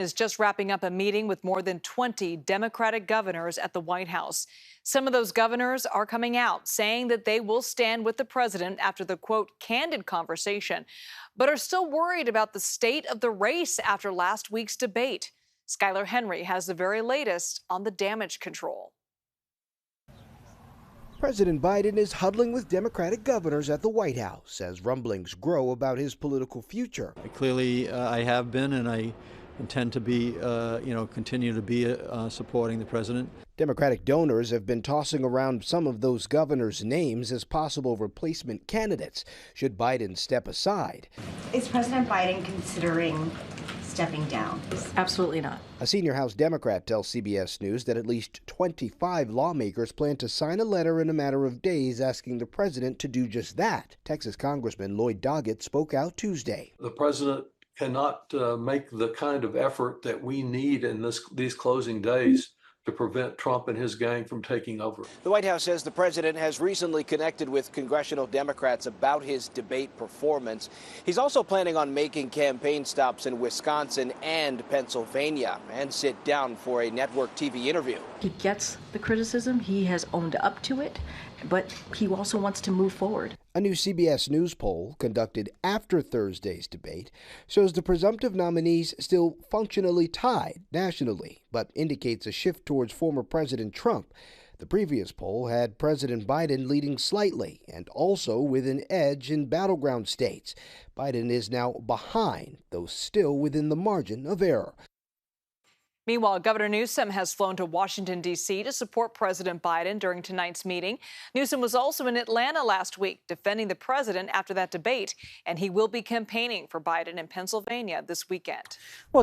Is just wrapping up a meeting with more than 20 Democratic governors at the White House. Some of those governors are coming out saying that they will stand with the president after the, quote, candid conversation, but are still worried about the state of the race after last week's debate. Skyler Henry has the very latest on the damage control. President Biden is huddling with Democratic governors at the White House as rumblings grow about his political future. Clearly, I have been, and I intend to be, continue to be supporting the president. Democratic donors have been tossing around some of those governors' names as possible replacement candidates should Biden step aside. Is President Biden considering stepping down? Absolutely not. A senior House Democrat tells CBS News that at least 25 lawmakers plan to sign a letter in a matter of days asking the president to do just that. Texas Congressman Lloyd Doggett spoke out Tuesday. The president cannot make the kind of effort that we need in these closing days to prevent Trump and his gang from taking over. The White House says the president has recently connected with congressional Democrats about his debate performance. He's also planning on making campaign stops in Wisconsin and Pennsylvania and sit down for a network TV interview. He gets the criticism. He has owned up to it, but he also wants to move forward. A new CBS News poll conducted after Thursday's debate shows the presumptive nominees still functionally tied nationally, but indicates a shift towards former President Trump. The previous poll had President Biden leading slightly and also with an edge in battleground states. Biden is now behind, though still within the margin of error. Meanwhile, Governor Newsom has flown to Washington, D.C. to support President Biden during tonight's meeting. Newsom was also in Atlanta last week defending the president after that debate, and he will be campaigning for Biden in Pennsylvania this weekend. Well,